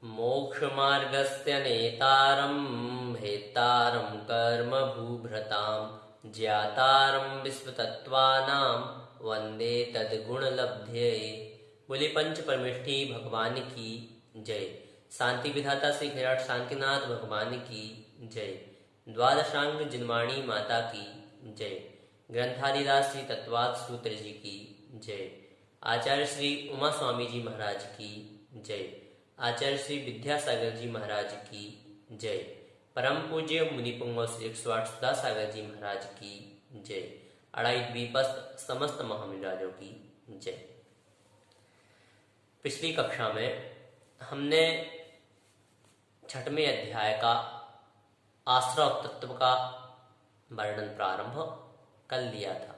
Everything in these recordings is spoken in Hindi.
मोक्षमार्गस्य नेतारं भेत्तारं कर्मभूभृतां ज्ञातारं विश्वतत्त्वानां वन्दे तद्गुणलब्धये। बोले पंच परमेष्ठी भगवान की जय। शांति विधाता श्री खैराट शांतिनाथ भगवान की जय। द्वादशांग जिनवाणी माता की जय। ग्रंथादिदास श्री तत्वाद सूत्र जी की जय। आचार्य श्री उमा स्वामी जी महाराज की जय। आचार्य श्री विद्यासागर जी महाराज की जय। परम पूज्य मुनिपुंगव श्री 108 सदासागर जी महाराज की जय। अड़ाई द्वीपस्थ समस्त महामिराजों की जय। पिछली कक्षा में हमने छठवें अध्याय का आश्रव तत्व का वर्णन प्रारंभ कर लिया था,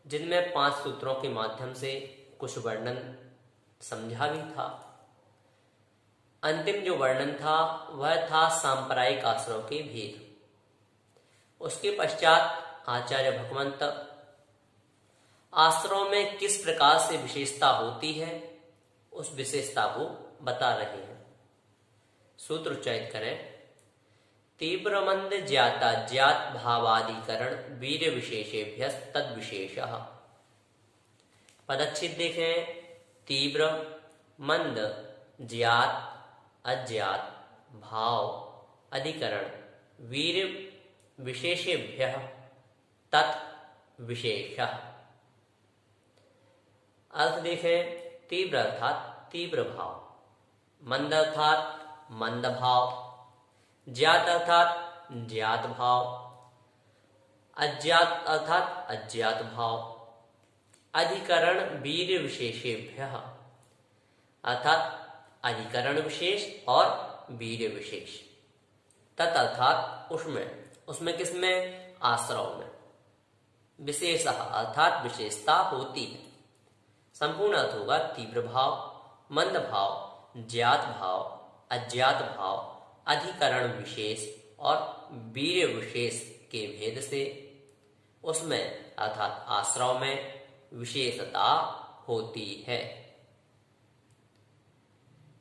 जिनमें 5 सूत्रों के माध्यम से कुछ वर्णन समझा भी था। अंतिम जो वर्णन था वह था सांप्रदायिक आश्रव के भेद। उसके पश्चात आचार्य भगवंत आश्रव में किस प्रकार से विशेषता होती है उस विशेषता को बता रहे हैं। सूत्र उच्चारित करें। तीव्र मंद ज्ञाता ज्ञात भावादिकरण वीर विशेषेभ्य तद विशेषः। पदच्छेद देखें। तीव्र, मंद, ज्ञात, अज्ञात, भाव, अधिकरण, वीर विशेषेभ्य तत् विशेषः। अर्थ देखें। तीव्र अर्थात तीव्र भाव, मंद अर्थात मंद भाव, ज्ञात अर्थात ज्ञात भाव, अज्ञात अर्थात अज्ञात भाव, अधिकरण वीर विशेषेभ्य अर्थात अधिकरण विशेष और वीर विशेष। तत् अर्थात उसमें किसमें? आश्रव में। विशेष अर्थात विशेषता होती है। संपूर्ण अर्थ होगा तीव्र भाव, मंद भाव, ज्ञात भाव, अज्ञात भाव, अधिकरण विशेष और वीर विशेष के भेद से उसमें अर्थात आश्रव में विशेषता होती है।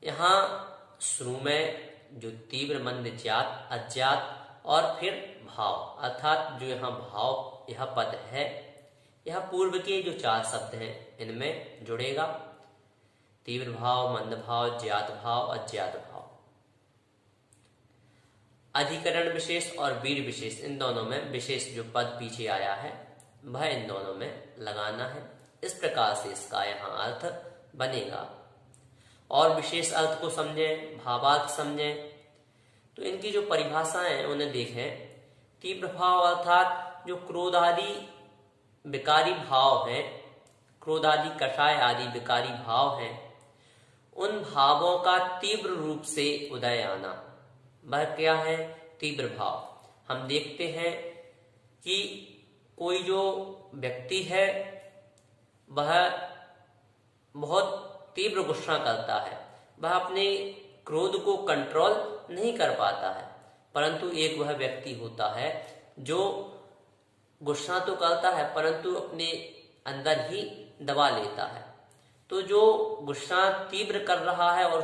यहां शुरू में जो तीव्र, मंद, ज्ञात, अज्ञात और फिर भाव अर्थात जो यहाँ भाव यह पद है, यह पूर्व के जो 4 शब्द हैं इनमें जुड़ेगा। तीव्र भाव, मंद भाव, ज्ञात भाव, अज्ञात भाव, अधिकरण विशेष और वीर विशेष, इन दोनों में विशेष जो पद पीछे आया है वह इन दोनों में लगाना है। इस प्रकार से इसका यहाँ अर्थ बनेगा। और विशेष अर्थ को समझें, भावार्थ समझें तो इनकी जो परिभाषाएं हैं उन्हें देखें। तीव्र भाव अर्थात जो क्रोध आदि विकारी भाव हैं, क्रोध आदि कषाय आदि विकारी भाव हैं, उन भावों का तीव्र रूप से उदय आना, वह क्या है? तीव्र भाव। हम देखते हैं कि कोई जो व्यक्ति है वह बहुत तीव्र गुस्सा करता है, वह अपने क्रोध को कंट्रोल नहीं कर पाता है, परंतु एक वह व्यक्ति होता है जो गुस्सा तो करता है परंतु अपने अंदर ही दबा लेता है। तो जो गुस्सा तीव्र कर रहा है और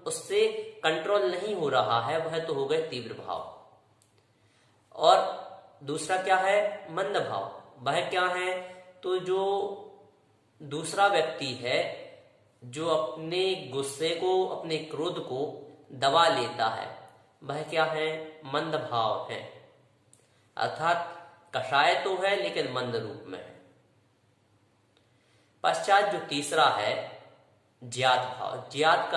उससे कंट्रोल नहीं हो रहा है वह तो हो गए तीव्र भाव। और दूसरा क्या है? मंद भाव। वह क्या है? तो जो दूसरा व्यक्ति है जो अपने गुस्से को, अपने क्रोध को दबा लेता है, वह क्या है? मंद भाव है। अर्थात कषाय तो है लेकिन मंद रूप में है। पश्चात जो तीसरा है ज्ञात भाव। ज्ञात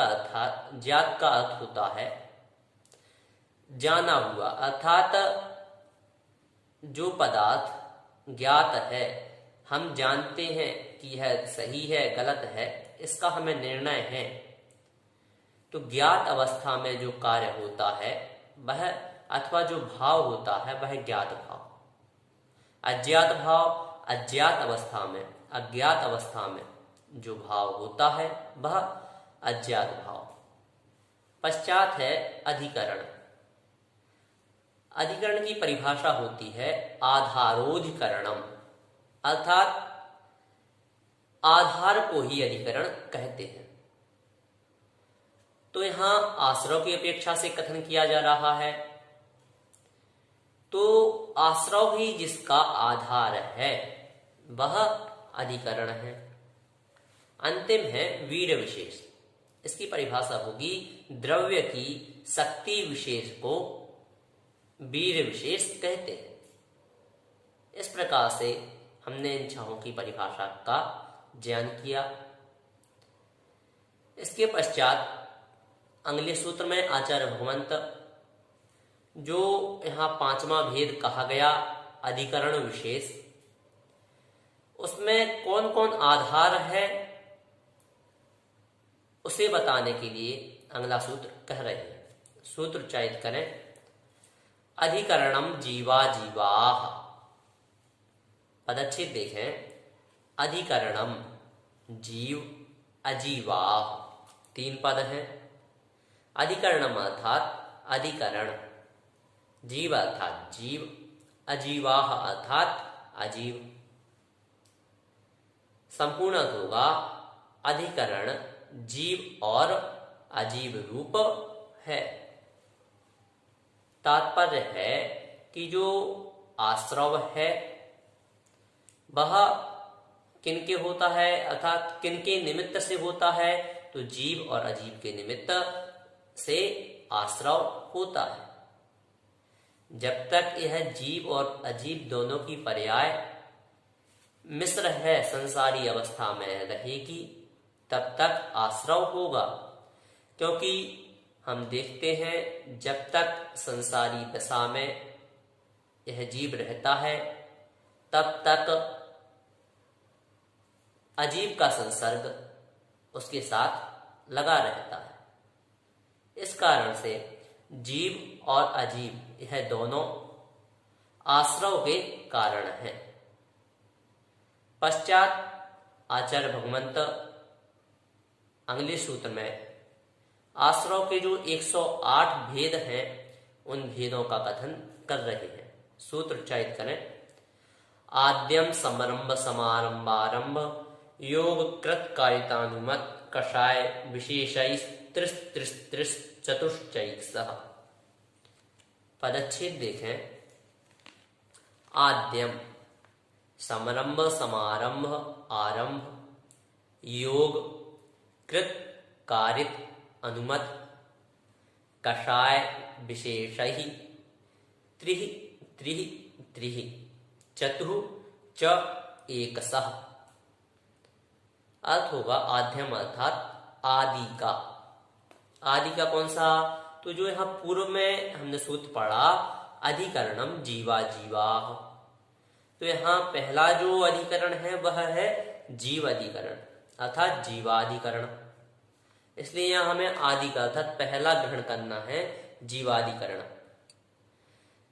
का अर्थ होता है जाना हुआ, अर्थात जो पदार्थ ज्ञात है, हम जानते हैं कि यह सही है गलत है, इसका हमें निर्णय है। तो ज्ञात अवस्था में जो कार्य होता है वह अथवा जो भाव होता है वह ज्ञात भाव। अज्ञात भाव अज्ञात अवस्था में जो भाव होता है वह अज्ञात भाव। पश्चात है अधिकरण। अधिकरण की परिभाषा होती है आधारोधिकरणम, अर्थात आधार को ही अधिकरण कहते हैं। तो यहाँ आश्रव की अपेक्षा से कथन किया जा रहा है, तो आश्रव ही जिसका आधार है वह अधिकरण है। अंतिम है वीर विशेष। इसकी परिभाषा होगी द्रव्य की शक्ति विशेष को वीर विशेष कहते हैं। इस प्रकार से हमने इन छहों की परिभाषा का ज्ञान किया। इसके पश्चात अगले सूत्र में आचार्य भगवंत जो यहाँ पांचवा भेद कहा गया अधिकरण विशेष, उसमें कौन कौन आधार है उसे बताने के लिए अगला सूत्र कह रहे हैं। सूत्र उच्चारित करें। अधिकरणम जीवा जीवाः। पदच्छेद देखें। अधिकरणम जीव अजीवाः, 3 पद हैं। अधिकरणम अर्थात अधिकरण, जीव अर्थात जीव, अजीवाः अर्थात अजीव। संपूर्ण होगा अधिकरण जीव और अजीव रूप है। तात्पर्य है कि जो आश्रव है वह किनके होता है, अर्थात किनके निमित्त से होता है, तो जीव और अजीव के निमित्त से आश्रव होता है। जब तक यह जीव और अजीव दोनों की पर्याय मिश्र है, संसारी अवस्था में रहेगी, तब तक आश्रव होगा। क्योंकि हम देखते हैं जब तक संसारी दशा में यह जीव रहता है तब तक अजीव का संसर्ग उसके साथ लगा रहता है। इस कारण से जीव और अजीव यह दोनों आश्रव के कारण हैं। पश्चात आचार्य भगवंत अगले सूत्र में आश्रव के जो 108 भेद हैं उन भेदों का कथन कर रहे हैं। सूत्र उच्चारित करें। आद्यम समरंभ समारंभारंभ योग कृत कारितानुमत कषाय विशेषैः त्रिस त्रिस त्रिस चतुश्चैकसः। पदच्छेद देखें। आद्यम समरंभ समारंभ आरंभ योग कृत कारित अनुमत कषाय विशेषैः त्रिः त्रिः त्रिः चतुः च एकसः। अर्थ होगा आद्यम अर्थात आदि का। आदि का कौन सा, तो जो यहाँ पूर्व में हमने सूत्र पढ़ा अधिकरणम जीवा जीवाः, तो यहाँ पहला जो अधिकरण है वह है जीव अधिकरण अर्थात जीवाधिकरण। इसलिए यहाँ हमें आदि का अर्थात पहला ग्रहण करना है जीवाधिकरण।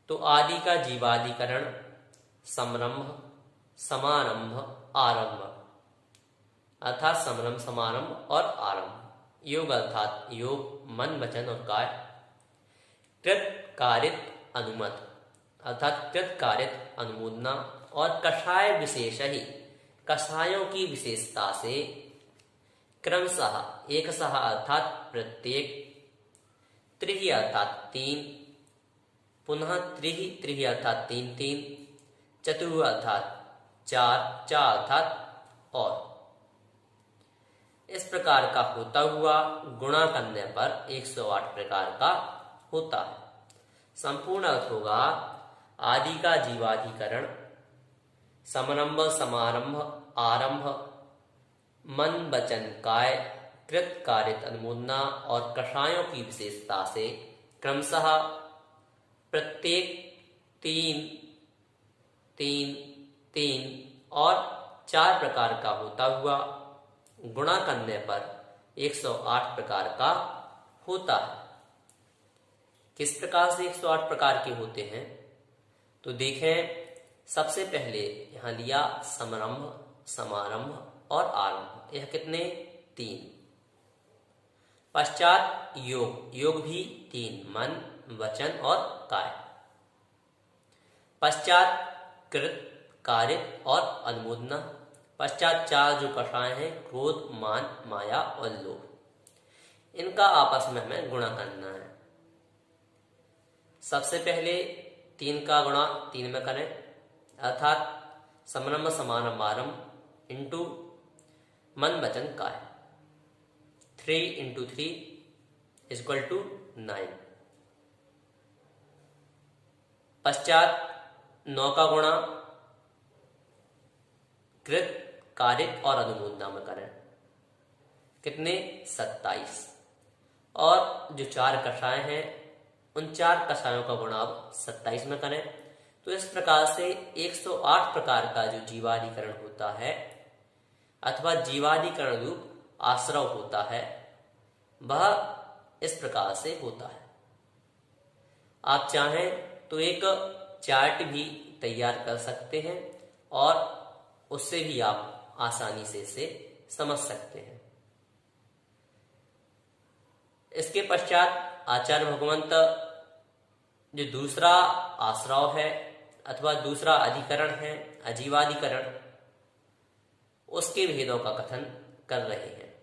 तो आदि का जीवाधिकरण समरंभ समारंभ आरंभ अर्थात समरंभ समारंभ और आरंभ। योग अर्थात योग मन वचन और काय। कृत कारित अनुमत अर्थात कृत कारित अनुमोदना और कषाय विशेष ही कषायों की विशेषता से क्रमशः एकशः अर्थात प्रत्येक, त्रिहि अर्थात 3, पुनः त्रिहि त्रिहि अर्थात 3 3, चतुर् अर्थात 4 4 अर्थात और। इस प्रकार का होता हुआ गुणा करने पर 108 प्रकार का होता है। संपूर्ण अर्थ होगा आदि का जीवाधिकरण समरंभ समारंभ आरंभ मन वचन काय कृत कारित अनुमोदना और कषायों की विशेषता से क्रमशः प्रत्येक 3 3 3 और 4 प्रकार का होता हुआ गुणा करने पर 108 प्रकार का होता है। किस प्रकार से 108 प्रकार के होते हैं, तो देखें। सबसे पहले यहां लिया समरंभ समारंभ और आरंभ, यह कितने 3। पश्चात योग, योग भी 3, मन वचन और काय। पश्चात कृत कारित और अनुमोदना। पश्चात 4 जो कषाय हैं क्रोध मान माया और लोभ। इनका आपस में हमें गुणा करना है। सबसे पहले 3 का गुणा 3 में करें, अर्थात समरम समानम वारम इंटू मन वचन काय, 3 इंटू 3 इक्वल टू 9। पश्चात 9 का गुणा कृत, कारिक और अनुमोदना में करें, कितने 27। और जो 4 कषाय हैं उन 4 कषायों का गुणा अब 27 में करें। तो इस प्रकार से 108 प्रकार का जो जीवादिकरण होता है अथवा जीवादिकरण रूप आश्रव होता है वह इस प्रकार से होता है। आप चाहें तो एक चार्ट भी तैयार कर सकते हैं और उससे भी आप आसानी से इसे समझ सकते हैं। इसके पश्चात आचार्य भगवंत जो दूसरा आश्रव है अथवा दूसरा अधिकरण है अजीवाधिकरण, उसके भेदों का कथन कर रहे हैं।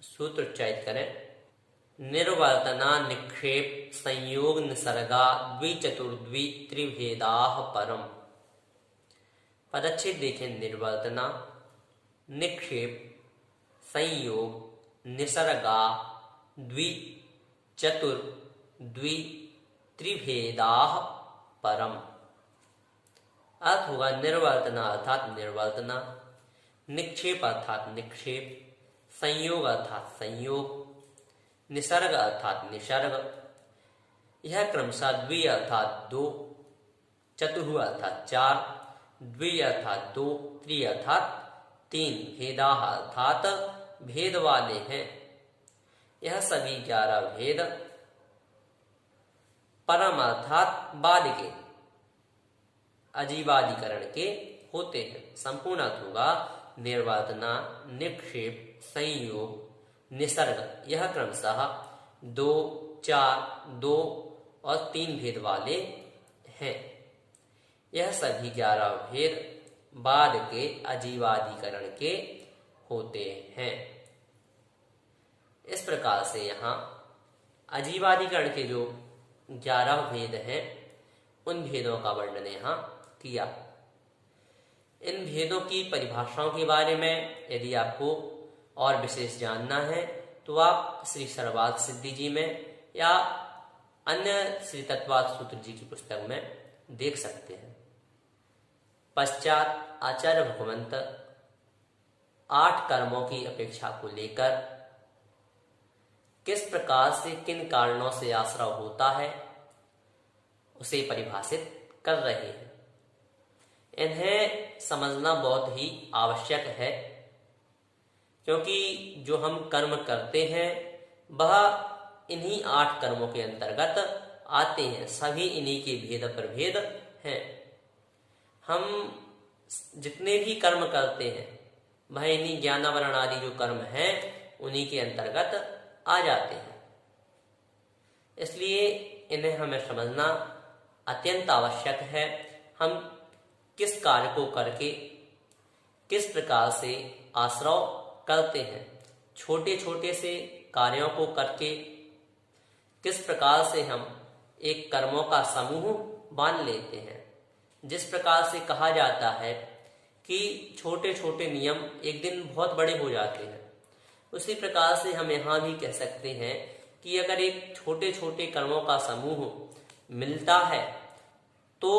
सूत्र उच्चारित करें, निर्वर्तना निक्षेप संयोग निसर्गा द्विचतुर्द्वि त्रिभेदा परम। पदच्छेद देखें, निर्वर्तना, निक्षेप, संयोग, निसर्गा, द्वि, चतुर, द्वि, त्रिभेदा परम। अर्थ होगा निर्वर्तना अर्थात निर्वर्तना, निक्षेप अर्थात निक्षेप, संयोग अर्थात संयोग, निसर्ग अर्थात निसर्ग। यह क्रमशः द्वि अर्थात 2, चतुर् अर्थात 4, द्वि अर्थात 2, त्रि अर्थात 3, भेदा अर्थात भेद वाले हैं। यह सभी 11 भेद परम अर्थात बाद के अजीवादिकरण के होते हैं। संपूर्ण अर्थ होगा निर्वर्तना, निक्षेप, संयोग, निसर्ग। यह क्रमशः 2, 4, 2 और 3 भेद वाले हैं। यह सभी 11 भेद बाद के अजीवादिकरण के होते हैं। इस प्रकार से यहाँ अजीवादिकरण के जो 11 भेद हैं उन भेदों का वर्णन यहाँ किया। इन भेदों की परिभाषाओं के बारे में यदि आपको और विशेष जानना है तो आप श्री सर्वार्थ सिद्धि जी में या अन्य श्री तत्वार्थ सूत्र जी की पुस्तक में देख सकते हैं। पश्चात आचार्य भगवंत 8 कर्मों की अपेक्षा को लेकर किस प्रकार से किन कारणों से आश्रव होता है उसे परिभाषित कर रहे हैं। इन्हें समझना बहुत ही आवश्यक है, क्योंकि जो हम कर्म करते हैं वह इन्हीं 8 कर्मों के अंतर्गत आते हैं। सभी इन्हीं के भेद प्रभेद हैं। हम जितने भी कर्म करते हैं वह इन्हीं ज्ञानावरण आदि जो कर्म हैं उन्हीं के अंतर्गत आ जाते हैं। इसलिए इन्हें हमें समझना अत्यंत आवश्यक है। हम किस कार्य को करके किस प्रकार से आश्रव करते हैं, छोटे छोटे से कार्यों को करके किस प्रकार से हम एक कर्मों का समूह बांध लेते हैं। जिस प्रकार से कहा जाता है कि छोटे छोटे नियम एक दिन बहुत बड़े हो जाते हैं, उसी प्रकार से हम यहाँ भी कह सकते हैं कि अगर एक छोटे छोटे कर्मों का समूह मिलता है तो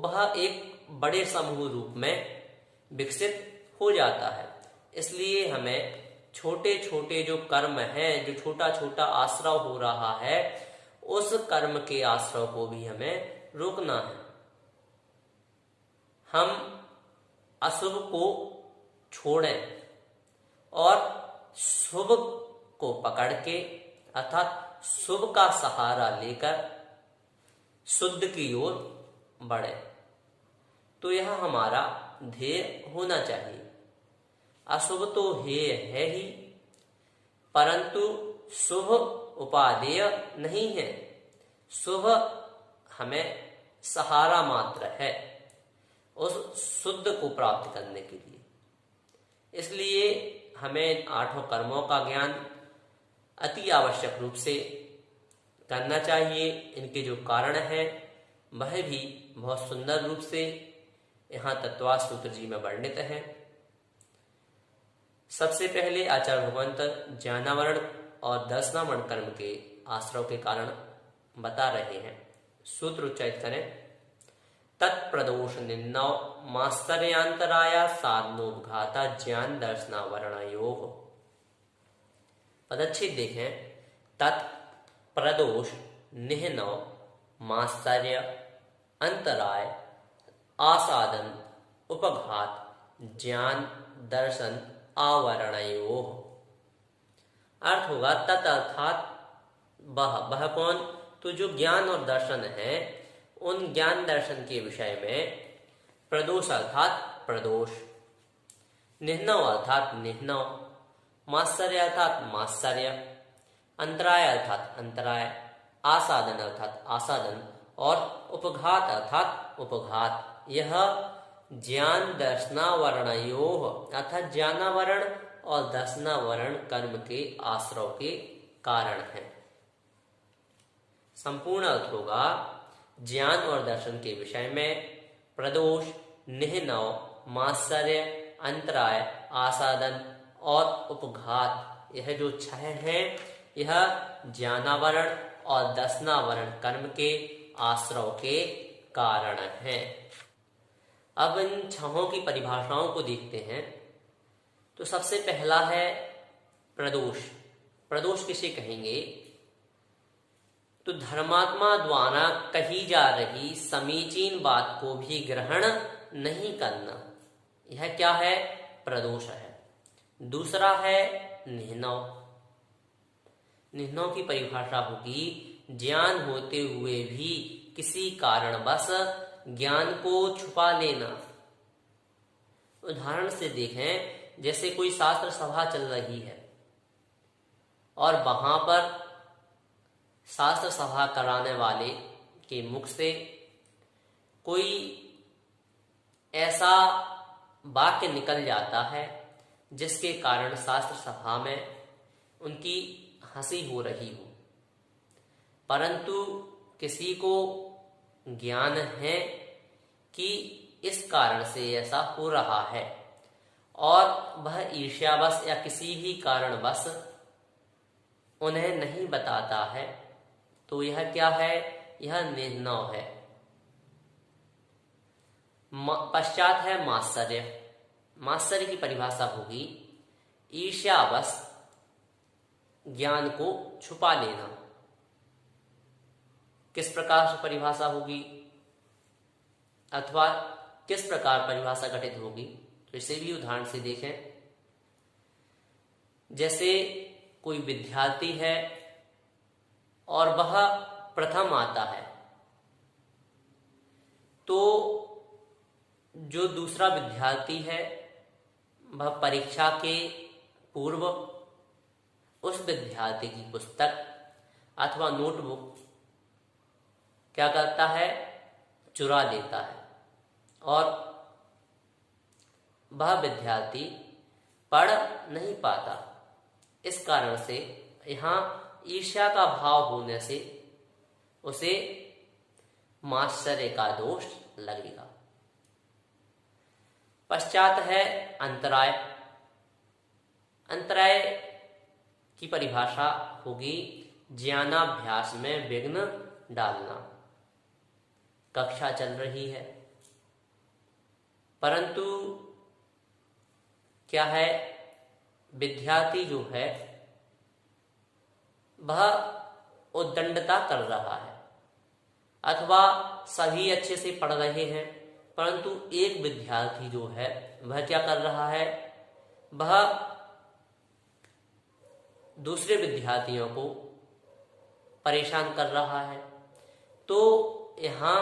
वह एक बड़े समूह रूप में विकसित हो जाता है। इसलिए हमें छोटे छोटे जो कर्म हैं, जो छोटा छोटा आश्रव हो रहा है, उस कर्म के आश्रव को भी हमें रोकना है। हम अशुभ को छोड़ें और शुभ को पकड़ के अर्थात शुभ का सहारा लेकर शुद्ध की ओर बढ़े। तो यह हमारा ध्येय होना चाहिए। अशुभ तो हेय है ही, परंतु शुभ उपादेय नहीं है। शुभ हमें सहारा मात्र है उस शुद्ध को प्राप्त करने के लिए। इसलिए हमें 8 कर्मों का ज्ञान अति आवश्यक रूप से करना चाहिए। इनके जो कारण हैं वह भी बहुत सुंदर रूप से यहाँ तत्वार्थ सूत्र जी में वर्णित है। सबसे पहले आचार्य भगवंत ज्ञानावरण और दर्शनावरण कर्म के आश्रव के कारण बता रहे हैं। सूत्र उच्चारित करें। तत्प्रदोष निन्नौ मास्तर्यांतराया साधनोपघाता ज्ञान दर्शनावरणयोः। पदच्छेद देखें। तत्प्रदोष निह्नौ मास्तर्य अंतराय आसादन उपघात ज्ञान दर्शन आवरणयोः। अर्थ होगा तत् अर्थात वह कौन? तो जो ज्ञान और दर्शन है, उन ज्ञान दर्शन के विषय में प्रदोष अर्थात प्रदोष, निह्नव अर्थात निह्नव, मात्सर्य अर्थात मात्सर्य, अंतराय अर्थात अंतराय, आसादन अर्थात आसादन और उपघात अर्थात उपघात, यह ज्ञान दर्शनावरणयोः अर्थात ज्ञानावरण और दर्शनावरण कर्म के आश्रव के कारण है। संपूर्ण अर्थ होगा ज्ञान और दर्शन के विषय में प्रदोष, निह्नव, मात्सर्य, अंतराय, आसादन और उपघात, यह जो छह हैं यह ज्ञानावरण और दर्शनावरण कर्म के आश्रव के कारण हैं। अब इन छहों की परिभाषाओं को देखते हैं। तो सबसे पहला है प्रदोष। प्रदोष किसे कहेंगे? तो धर्मात्मा द्वारा कही जा रही समीचीन बात को भी ग्रहण नहीं करना, यह क्या है? प्रदोष है। दूसरा है निह्नव। निह्नव की परिभाषा होगी ज्ञान होते हुए भी किसी कारणवश ज्ञान को छुपा लेना। उदाहरण से देखें, जैसे कोई शास्त्र सभा चल रही है और वहां पर शास्त्र सभा कराने वाले के मुख से कोई ऐसा वाक्य निकल जाता है जिसके कारण शास्त्र सभा में उनकी हंसी हो रही हो, परंतु किसी को ज्ञान है कि इस कारण से ऐसा हो रहा है और वह ईर्ष्यावश या किसी भी कारणवश उन्हें नहीं बताता है, तो यह क्या है? यह निह्नव है। पश्चात है मात्सर्य। मात्सर्य की परिभाषा होगी ईर्ष्यावश ज्ञान को छुपा लेना। किस प्रकार से परिभाषा होगी अथवा किस प्रकार परिभाषा घटित होगी? तो इसे भी उदाहरण से देखें। जैसे कोई विद्यार्थी है और वह प्रथम आता है, तो जो दूसरा विद्यार्थी है वह परीक्षा के पूर्व उस विद्यार्थी की पुस्तक अथवा नोटबुक क्या करता है? चुरा लेता है और वह विद्यार्थी पढ़ नहीं पाता। इस कारण से यहाँ ईर्ष्या का भाव होने से उसे मात्सर्य का दोष लगेगा। पश्चात है अंतराय। अंतराय की परिभाषा होगी ज्ञानाभ्यास में विघ्न डालना। कक्षा चल रही है परंतु क्या है, विद्यार्थी जो है वह उद्दंडता कर रहा है अथवा सभी अच्छे से पढ़ रहे हैं, परंतु एक विद्यार्थी जो है वह क्या कर रहा है? वह दूसरे विद्यार्थियों को परेशान कर रहा है। तो यहाँ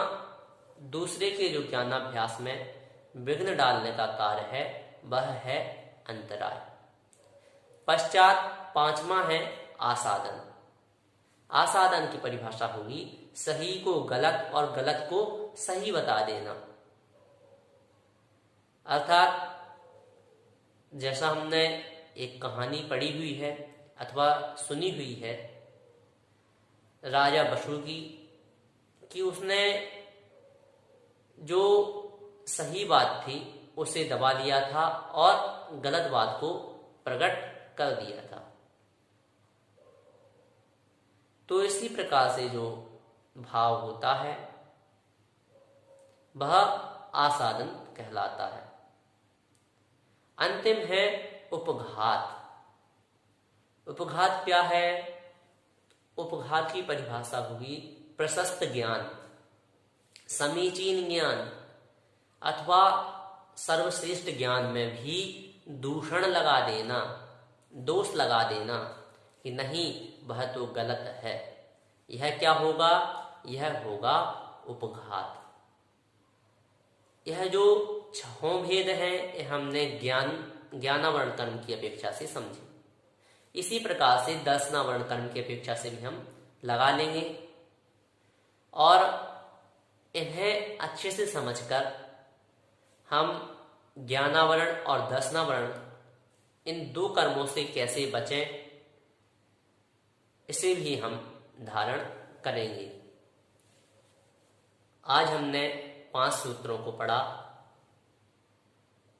दूसरे के जो ज्ञानाभ्यास में विघ्न डालने का कार्य है वह है अंतराय। पश्चात पांचवा है आसादन। आसादन की परिभाषा होगी सही को गलत और गलत को सही बता देना। अर्थात जैसा हमने एक कहानी पढ़ी हुई है, अथवा सुनी हुई है राजा बसु की, कि उसने जो सही बात थी उसे दबा लिया था और गलत बात को प्रकट कर दिया था। तो इसी प्रकार से जो भाव होता है वह आसादन कहलाता है। अंतिम है उपघात। उपघात क्या है? उपघात की परिभाषा होगी प्रशस्त ज्ञान, समीचीन ज्ञान अथवा सर्वश्रेष्ठ ज्ञान में भी दूषण लगा देना, दोष लगा देना कि नहीं वह तो गलत है। यह क्या होगा? यह होगा उपघात। यह जो छहों भेद हैं यह हमने ज्ञानावरण कर्म की अपेक्षा से समझे। इसी प्रकार से दर्शनावरण कर्म की अपेक्षा से भी हम लगा लेंगे और इन्हें अच्छे से समझकर हम ज्ञानावरण और दर्शनावरण इन दो कर्मों से कैसे बचें इसे भी हम धारण करेंगे। आज हमने 5 सूत्रों को पढ़ा।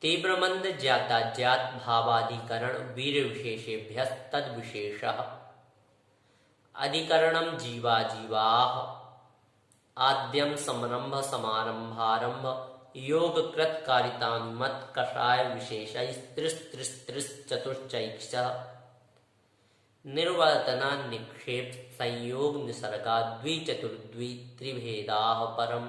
तीव्रमंद ज्ञाता ज्ञात भावाधिकरण वीर विशेषेभ्य तद विशेष अधिकरणम जीवा जीवाः आद्यम समरंभ समारंभारंभ योग कृत कारितानुमत कषाय विशेष त्रिस्त्रिस्त्रिस चतुश्चैक्ष निर्वर्तना निक्षेप संयोग निसर्गा द्विचतुर्द्वि त्रिभेदाः परम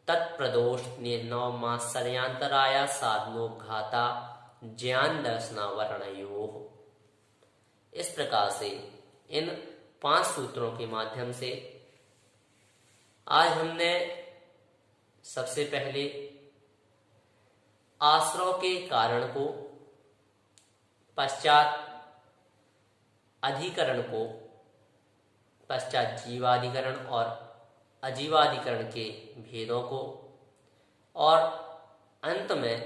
तत्प्रदोष निर्नवमात्सर्यांतराया साधनोघाता ज्ञान दर्शनावरणयोः। इस प्रकार से इन 5 सूत्रों के माध्यम से आज हमने सबसे पहले आश्रव के कारण को, पश्चात अधिकरण को, पश्चात जीवाधिकरण और अजीवाधिकरण के भेदों को और अंत में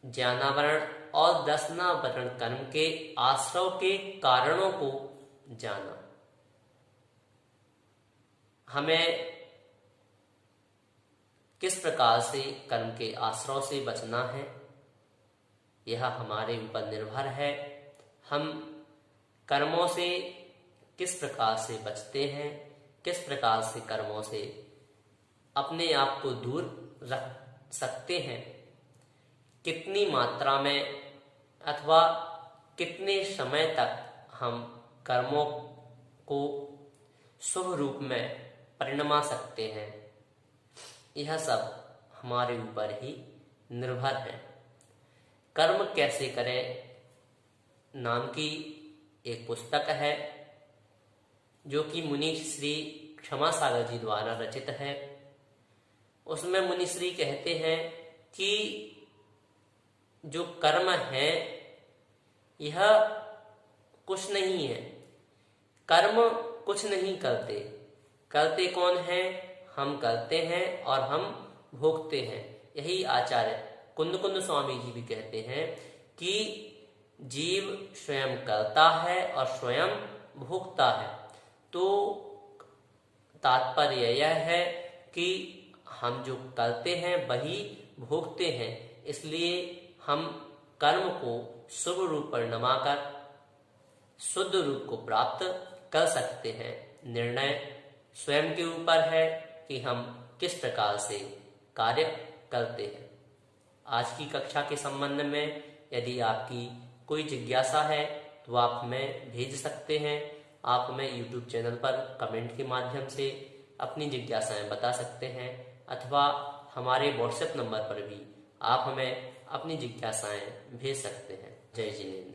ज्ञानावरण और दर्शनावरण कर्म के आश्रव के कारणों को जाना। हमें किस प्रकार से कर्म के आश्रव से बचना है यह हमारे ऊपर निर्भर है। हम कर्मों से किस प्रकार से बचते हैं, किस प्रकार से कर्मों से अपने आप को दूर रख सकते हैं, कितनी मात्रा में अथवा कितने समय तक हम कर्मों को शुभ रूप में परिणमा सकते हैं, यह सब हमारे ऊपर ही निर्भर है। कर्म कैसे करें नाम की एक पुस्तक है जो कि मुनि श्री क्षमा सागर जी द्वारा रचित है। उसमें मुनि श्री कहते हैं कि जो कर्म है यह कुछ नहीं है, कर्म कुछ नहीं करते, करते कौन है? हम करते हैं और हम भोगते हैं। यही आचार्य कुंद स्वामी जी भी कहते हैं कि जीव स्वयं करता है और स्वयं भोगता है। तो तात्पर्य यह है कि हम जो करते हैं वही भोगते हैं, इसलिए हम कर्म को शुभ रूप परिणमा कर शुद्ध रूप को प्राप्त कर सकते हैं। निर्णय स्वयं के ऊपर है कि हम किस प्रकार से कार्य करते हैं। आज की कक्षा के संबंध में यदि आपकी कोई जिज्ञासा है तो आप हमें भेज सकते हैं। आप हमें YouTube चैनल पर कमेंट के माध्यम से अपनी जिज्ञासाएं बता सकते हैं अथवा हमारे WhatsApp नंबर पर भी आप हमें अपनी जिज्ञासाएं भेज सकते हैं। जय जिनेंद्र।